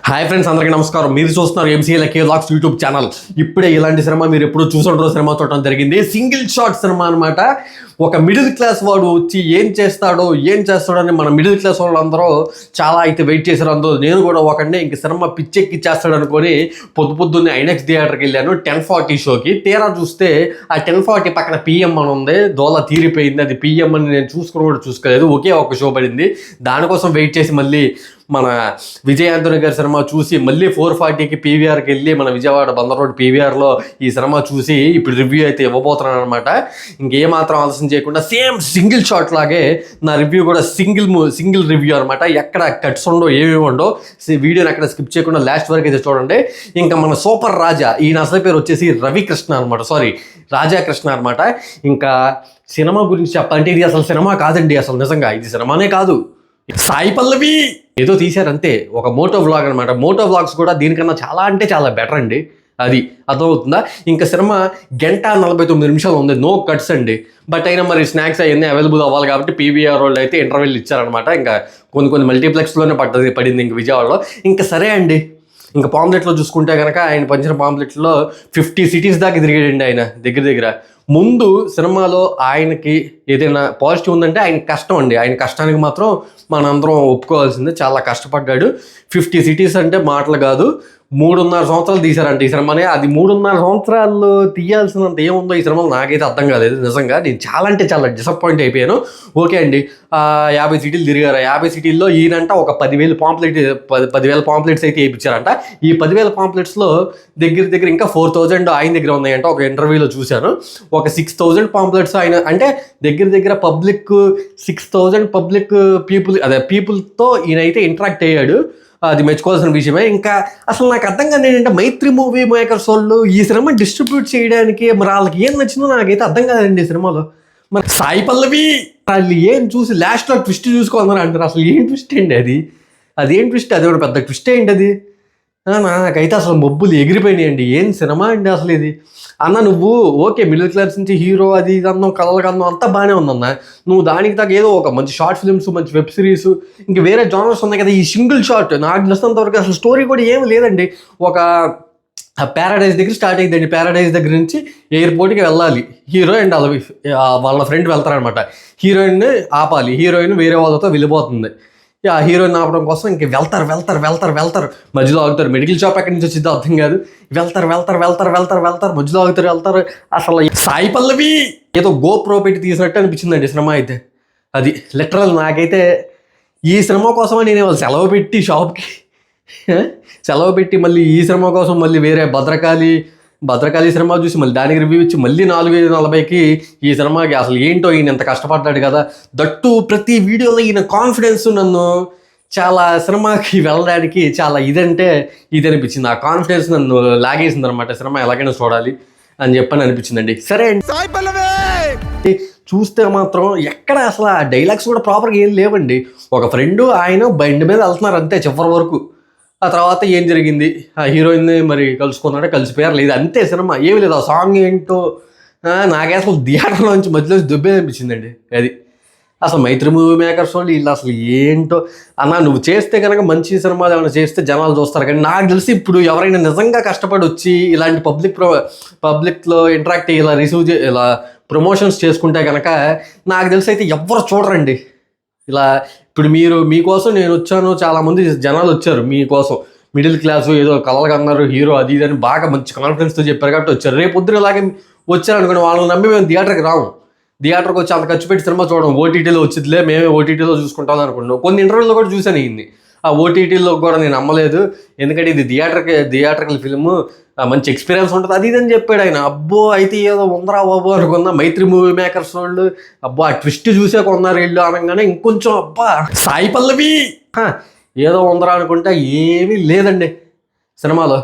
Hi friends, అందరికీ నమస్కారం. మీరు చూస్తున్నారు ఎంసీఎల్కే వ్లాగ్స్ యూట్యూబ్ ఛానల్. ఇప్పుడే ఇలాంటి సినిమా మీరు ఎప్పుడు చూసుంటారో సినిమా చూడటం జరిగింది. సింగిల్ షాట్ సినిమా అనమాట. ఒక మిడిల్ క్లాస్ వాడు వచ్చి ఏం చేస్తాడో అని మన మిడిల్ క్లాస్ వాళ్ళందరూ చాలా అయితే వెయిట్ చేశారు. అందులో నేను కూడా ఒకడిని ఇంక సినిమా పిచ్చెక్కిచ్చేస్తాడు అనుకొని పొద్దున్నే ఐనాక్స్ థియేటర్కి వెళ్ళాను 10:40 షోకి. తీరా చూస్తే ఆ 10:40 పక్కన పిఎం అని ఉంది. దోల తీరిపోయింది. అది పిఎం అని నేను చూసుకోలేదు. ఒకే ఒక షో పడింది. దానికోసం వెయిట్ చేసి మళ్ళీ మన విజయ్ ఆంటోనీ గారి సినిమా చూసి మళ్ళీ 4:40కి పీవీఆర్కి వెళ్ళి మన విజయవాడ బందర్ రోడ్ పీవీఆర్లో ఈ సినిమా చూసి ఇప్పుడు రివ్యూ అయితే ఇవ్వబోతున్నాను అనమాట. ఇంకేమాత్రం ఆలస్యం చేయకుండా సేమ్ సింగిల్ షాట్ లాగే నా రివ్యూ కూడా సింగిల్ రివ్యూ అనమాట. ఎక్కడ కట్స్ ఉండో ఏమి ఉండో వీడియోని ఎక్కడ స్కిప్ చేయకుండా లాస్ట్ వరకు అయితే చూడండి. ఇంకా మన సూపర్ రాజా, ఈయన అసలు పేరు వచ్చేసి రవికృష్ణ అనమాట, రాజాకృష్ణ అనమాట. ఇంకా సినిమా గురించి చెప్పాలంటే ఇది అసలు సినిమా కాదండి, అసలు నిజంగా ఇది సినిమానే కాదు. సాయి పల్లవి ఏదో తీశారంతే, ఒక మోటో వ్లాగ్ అనమాట. మోటో వ్లాగ్స్ కూడా దీనికన్నా చాలా అంటే చాలా బెటర్ అండి. అది అర్థమవుతుందా? ఇంకా సినిమా 1:49 ఉంది, నో కట్స్ అండి. బట్ అయినా మరి స్నాక్స్ అవన్నీ అవైలబుల్ అవ్వాలి కాబట్టి పీవీఆర్ వాళ్ళు అయితే ఇంటర్వెల్ ఇచ్చారనమాట. ఇంకా కొన్ని మల్టీప్లెక్స్లోనే పడింది ఇంక విజయవాడలో. ఇంకా సరే అండి. ఇంకా పాంప్లెట్లో చూసుకుంటే కనుక ఆయన పంచిన పాంప్లెట్లో 50 సిటీస్ దాకా తిరిగాడండి ఆయన దగ్గర. ముందు సినిమాలో ఆయనకి ఏదైనా పాజిటివ్ ఉందంటే ఆయన కష్టం అండి. ఆయన కష్టానికి మాత్రం మనందరం ఒప్పుకోవాల్సిందే. చాలా కష్టపడ్డాడు. 50 సిటీస్ అంటే మాటలు కాదు. 3.5 సంవత్సరాలు తీశారంట ఈ సినిమానే. అది 3.5 సంవత్సరాలు తీయాల్సినంత ఏముందో ఈ సినిమాలో నాకైతే అర్థం కాలేదు నిజంగా. నేను చాలా అంటే చాలా డిసప్పాయింట్ అయిపోయాను. ఓకే అండి, 50 సిటీలు తిరిగారు. 50 సిటీల్లో ఈయనంట ఒక 10,000 పాంప్లెట్స్ అయితే వేయించారంట. ఈ 10,000 పాంప్లెట్స్లో దగ్గర ఇంకా 4,000 ఆయన దగ్గర ఉన్నాయంట. ఒక ఇంటర్వ్యూలో చూశాను. ఒక 6,000 పాంప్లెట్స్ ఆయన అంటే దగ్గర పబ్లిక్ 6,000 పబ్లిక్ పీపుల్తో ఈయనైతే ఇంటరాక్ట్ అయ్యాడు. అది మెచ్చుకోవాల్సిన విషయమే. ఇంకా అసలు నాకు అర్థం కాదు ఏంటంటే మైత్రి మూవీ మేకర్స్ వాళ్ళు ఈ సినిమా డిస్ట్రిబ్యూట్ చేయడానికి మరి వాళ్ళకి ఏం నచ్చిందో నాకైతే అర్థం కాదండి ఈ సినిమాలో. మరి సాయి పల్లవి వాళ్ళు ఏం చూసి లాస్ట్లో ట్విస్ట్ చూసుకోవాలని అంటారు. అసలు ఏం ట్విస్ట్ అండి అదేం ట్విస్ట్? అది కూడా పెద్ద ట్విస్ట్ ఏంటి అది? నాకైతే అసలు మబ్బులు ఎగిరిపోయినాయండి. ఏం సినిమా అండి అసలు ఇది? అన్న నువ్వు ఓకే మిడిల్ క్లాస్ నుంచి హీరో అది ఇది అన్నాం, కలలు అన్నాం, అంతా బాగానే ఉందన్న. నువ్వు దానికి తగ్గ ఏదో ఒక మంచి షార్ట్ ఫిల్మ్స్, మంచి వెబ్ సిరీస్, ఇంక వేరే జానర్స్ ఉన్నాయి కదా. ఈ సింగిల్ షాట్ నాకు తెలిసినంత వరకు అసలు స్టోరీ కూడా ఏమి లేదండి. ఒక ప్యారడైజ్ దగ్గర స్టార్ట్ అయ్యిందండి. ప్యారడైజ్ దగ్గర నుంచి ఎయిర్పోర్ట్కి వెళ్ళాలి హీరో అండ్ వాళ్ళ ఫ్రెండ్ వెళ్తారనమాట. హీరోయిన్ ఆపాలి. హీరోయిన్ వేరే వాళ్ళతో వెళ్ళిపోతుంది. ఆ హీరోయిన్ ఆపడం కోసం ఇంక వెళ్తారు మధ్యలో ఆగుతారు. మెడికల్ షాప్ ఎక్కడి నుంచి వచ్చిందో అర్థం కాదు. వెళ్తారు మధ్యలో వెళ్తారు. అసలు సాయి పల్లవి ఏదో గోప్రో పెట్టి తీసినట్టు అనిపించిందండి సినిమా అయితే. అది లిటరల్ నాకైతే ఈ సినిమా కోసమే నేను వాళ్ళు సెలవు పెట్టి మళ్ళీ ఈ సినిమా కోసం మళ్ళీ వేరే భద్రకాళి సినిమా చూసి మళ్ళీ దానికి రివ్యూ ఇచ్చి మళ్ళీ 4:40కి ఈ సినిమాకి అసలు ఏంటో ఈయన ఎంత కష్టపడ్డాడు కదా. దట్టు ప్రతి వీడియోలో ఈయన కాన్ఫిడెన్స్ నన్ను చాలా సినిమాకి వెళ్ళడానికి చాలా ఇది అనిపించింది. ఆ కాన్ఫిడెన్స్ నన్ను లాగేసింది అనమాట. సినిమా ఎలాగైనా చూడాలి అని అనిపించిందండి. సరే అండి, చూస్తే మాత్రం ఎక్కడ అసలు ఆ డైలాగ్స్ కూడా ప్రాపర్గా ఏం లేవండి. ఒక ఫ్రెండ్ ఆయన బండి మీద వెళ్తున్నారు అంతే చివరి వరకు. ఆ తర్వాత ఏం జరిగింది, ఆ హీరోయిన్ని మరి కలుసుకున్నాడు, కలిసిపోయారు, లేదు అంతే సినిమా. ఏమి లేదు. ఆ సాంగ్ ఏంటో నాకే అసలు థియేటర్లో నుంచి మధ్యలో దుబ్బే అనిపించిందండి. అది అసలు మైత్రి మూవీ మేకర్స్ వాళ్ళు వీళ్ళు అసలు ఏంటో అన్న. నువ్వు చేస్తే కనుక మంచి సినిమాలు ఏమైనా చేస్తే జనాలు చూస్తారు. కానీ నాకు తెలిసి ఇప్పుడు ఎవరైనా నిజంగా కష్టపడి వచ్చి ఇలాంటి పబ్లిక్లో ఇంటరాక్ట్ అయ్యి ఇలా ప్రమోషన్స్ చేసుకుంటే కనుక నాకు తెలిసి అయితే ఎవ్వరు చూడరండి. ఇలా ఇప్పుడు మీకోసం నేను వచ్చాను, చాలామంది జనాలు వచ్చారు మీకోసం. మిడిల్ క్లాసు ఏదో కలలుగా అన్నారు, హీరో అది ఇది అని బాగా మంచి కాన్ఫిడెన్స్తో చెప్పారు కాబట్టి వచ్చారు. రేపు పొద్దున ఇలాగే వచ్చారనుకోండి, వాళ్ళని నమ్మి మేము థియేటర్కి రాము. థియేటర్కి వచ్చి అంత ఖర్చు పెట్టి సినిమా చూడడం. ఓటీటీలో వచ్చిందిలే, మేమే ఓటీటీలో చూసుకుంటాం అనుకుంటున్నాం. కొన్ని ఇంటర్వ్యూలో కూడా చూశాను ఇన్ని. ఆ ఓటీటీలో కూడా నేను నమ్మలేదు, ఎందుకంటే ఇది థియేటర్కల్ ఫిల్మ్, మంచి ఎక్స్పీరియన్స్ ఉంటుంది అది ఇది అని చెప్పాడు ఆయన. అబ్బో అయితే ఏదో ఉందరా బాబు అనుకున్నా. మైత్రి మూవీ మేకర్స్ వాళ్ళు అబ్బో ఆ ట్విస్ట్ చూసే కొన్నారు వీళ్ళు అనగానే ఇంకొంచెం అబ్బా సాయి పల్లవి ఏదో ఉందరా అనుకుంటే ఏమీ లేదండి సినిమాలో.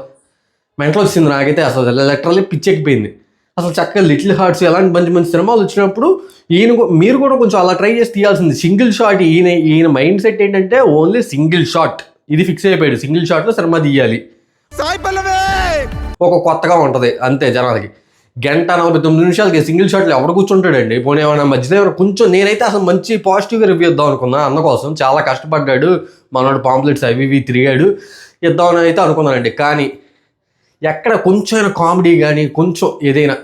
మెంటల్ వచ్చింది నాకైతే. అసలు లిటరల్లీ పిచ్చెక్కిపోయింది. అసలు చక్కగా లిటిల్ హార్ట్స్ ఎలాంటి మంచి సినిమాలు వచ్చినప్పుడు మీరు కూడా కొంచెం అలా ట్రై చేసి తీయాల్సింది. సింగిల్ షాట్ ఈయన మైండ్ సెట్ ఏంటంటే ఓన్లీ సింగిల్ షాట్, ఇది ఫిక్స్ అయిపోయాడు. సింగిల్ షాట్లో సినిమా తీయాలి, ఒక కొత్తగా ఉంటుంది అంతే జనాలకి. 1:49 సింగిల్ షాట్లు ఎవరు కూర్చుంటాడండి? పోనీ ఏమైనా మధ్యలో ఏమైనా కొంచెం నేనైతే అసలు మంచి పాజిటివ్గా రివ్యూ ఇద్దాం అనుకున్నా. అన్న కోసం చాలా కష్టపడ్డాడు మనోడు, పాంప్లెట్స్ అవి ఇవి తిరిగాడు. ఇద్దామని అయితే అనుకున్నానండి. కానీ ఎక్కడ కొంచెం కామెడీ కానీ కొంచెం ఏదైనా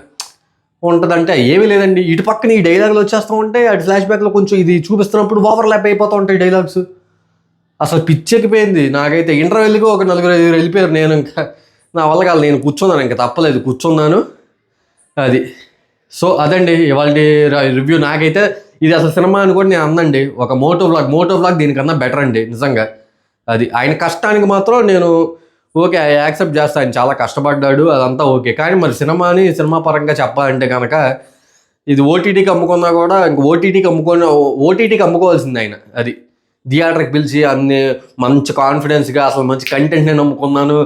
ఉంటుందంటే ఏమీ లేదండి. ఇటు పక్కన ఈ డైలాగులు వచ్చేస్తూ ఉంటాయి, అటు ఫ్లాష్ బ్యాక్లో కొంచెం ఇది చూపిస్తున్నప్పుడు ఓవర్లాప్ అయిపోతూ ఉంటాయి డైలాగ్స్. అసలు పిచ్చెక్కిపోయింది నాకైతే. ఇంటర్వెల్కి ఒక 4-5 వెళ్ళిపోయారు. నేను ఇంకా నా వల్ల కాదు, నేను కూర్చున్నాను, ఇంకా తప్పలేదు, కూర్చున్నాను. అది సో అదండి ఇవాళ రివ్యూ. నాకైతే ఇది అసలు సినిమా అని కూడా నేను అందండి. ఒక మోటో వ్లాగ్ దీనికన్నా బెటర్ అండి నిజంగా. అది ఆయన కష్టానికి మాత్రం నేను ఓకే యాక్సెప్ట్ చేస్తాను, ఆయన చాలా కష్టపడ్డాడు, అదంతా ఓకే. కానీ మరి సినిమా పరంగా చెప్పాలంటే కనుక ఇది ఓటీటీకి అమ్ముకున్నా కూడా ఇంక ఓటీటీకి అమ్ముకోవాల్సింది ఆయన. అది థియేటర్కి పిలిచి అన్ని మంచి కాన్ఫిడెన్స్గా అసలు మంచి కంటెంట్ నేను అమ్ముకున్నాను.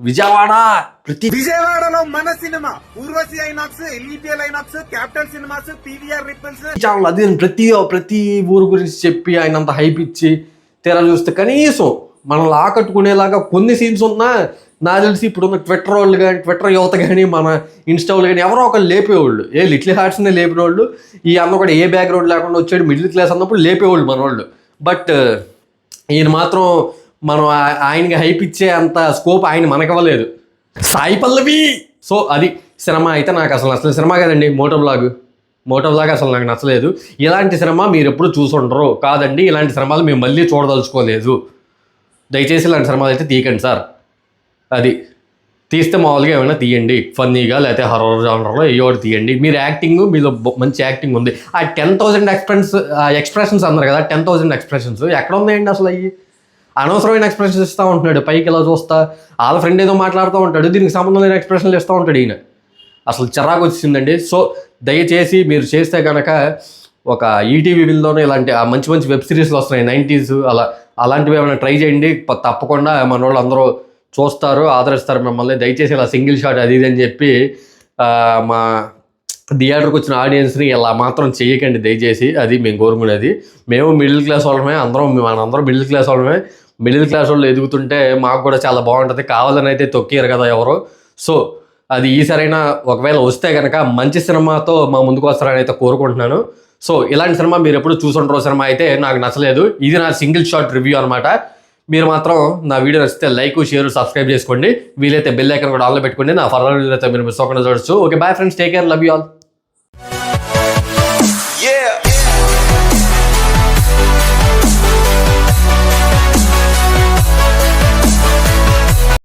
విజయవాడలో మన cinema Urvashi INOX, LEPL INOX, capital cinemas, PVR repulse channel అది ప్రతి ఊరు గురించి చెప్పి ఆయన అంత హైప్ ఇచ్చి తెర చూస్తే కనీసం మనల్ని ఆకట్టుకునేలాగా కొన్ని సీన్స్ ఉన్నా నాకు తెలిసి ఇప్పుడున్న ట్విట్టర్ వాళ్ళు కానీ ట్విట్టర్ యువత కానీ మన ఇన్స్టా వాళ్ళు కానీ ఎవరో ఒకరు లేపేవాళ్ళు. లిటిల్ హార్ట్స్నే లేపిన వాళ్ళు. ఈ అన్న కూడా ఏ బ్యాక్గ్రౌండ్ లేకుండా వచ్చాడు, మిడిల్ క్లాస్ అన్నప్పుడు లేపేవాళ్ళు మన వాళ్ళు. బట్ ఈయన మాత్రం మనం ఆయనకి హైప్ ఇచ్చే అంత స్కోప్ ఆయన మనకివ్వలేదు. సాయి పల్లవి. సో అది సినిమా అయితే నాకు అసలు నచ్చలేదు. సినిమా కదండి, మోటో వ్లాగ్ అసలు నాకు నచ్చలేదు. ఇలాంటి సినిమా మీరు ఎప్పుడు చూసుండరు కాదండి. ఇలాంటి సినిమాలు మేము మళ్ళీ చూడదలుచుకోలేదు. దయచేసి ఇలాంటి సినిమాలు అయితే తీయకండి సార్. అది తీస్తే మామూలుగా ఏమైనా తీయండి, ఫన్నీగా లేకపోతే హర్రర్ జానర్లో ఏవోటి తీయండి. మీరు యాక్టింగ్, మీలో మంచి యాక్టింగ్ ఉంది. ఆ 10,000 ఎక్స్ప్రెషన్స్ అన్నారు కదా, 10,000 ఎక్స్ప్రెషన్స్ ఎక్కడ ఉన్నాయండి అసలు? అవి అనవసరమైన ఎక్స్ప్రెషన్స్ ఇస్తూ ఉంటున్నాడు. పైకి ఇలా చూస్తా వాళ్ళ ఫ్రెండ్ ఏదో మాట్లాడుతూ ఉంటాడు, దీనికి సంబంధం లేని ఎక్స్ప్రెషన్లు ఇస్తూ ఉంటాడు ఈయన. అసలు చిరాకు వచ్చిందండి. సో దయచేసి మీరు చేస్తే కనుక ఒక ఈటీవీ విల్లోనే ఇలాంటి మంచి వెబ్ సిరీస్లు వస్తున్నాయి 90s అలాంటివి ఏమైనా ట్రై చేయండి. తప్పకుండా మన వాళ్ళు అందరూ చూస్తారు, ఆదరిస్తారు మిమ్మల్ని. దయచేసి ఇలా సింగిల్ షాట్ అది ఇది అని చెప్పి మా థియేటర్కి వచ్చిన ఆడియన్స్ని ఇలా మాత్రం చేయకండి దయచేసి. అది మేము కోరుకునేది. మేము మిడిల్ క్లాస్ వాళ్ళమే, మనందరం మిడిల్ క్లాస్ వాళ్ళమే. మిడిల్ క్లాస్ వాళ్ళు ఎదుగుతుంటే మాకు కూడా చాలా బాగుంటుంది. కావాలని అయితే తొక్కిరు కదా ఎవరు. సో అది ఈసారైనా ఒకవేళ వస్తే కనుక మంచి సినిమాతో మా ముందుకు వస్తారని అయితే కోరుకుంటున్నాను. సో ఇలాంటి సినిమా మీరు ఎప్పుడు చూసుంటారో సినిమా అయితే నాకు నచ్చలేదు. ఇది నా సింగిల్ షాట్ రివ్యూ అనమాట. మీరు మాత్రం నా వీడియో నచ్చితే లైక్, షేర్, సబ్స్క్రైబ్ చేసుకోండి. వీలైతే బెల్ ఐకాన్ కూడా ఆన్లో పెట్టుకోండి. నా ఫర్దర్ వీడియో అయితే మీరు మిస్ అవ్వకుండా చూడొచ్చు. Okay bye friends, take care, love you all.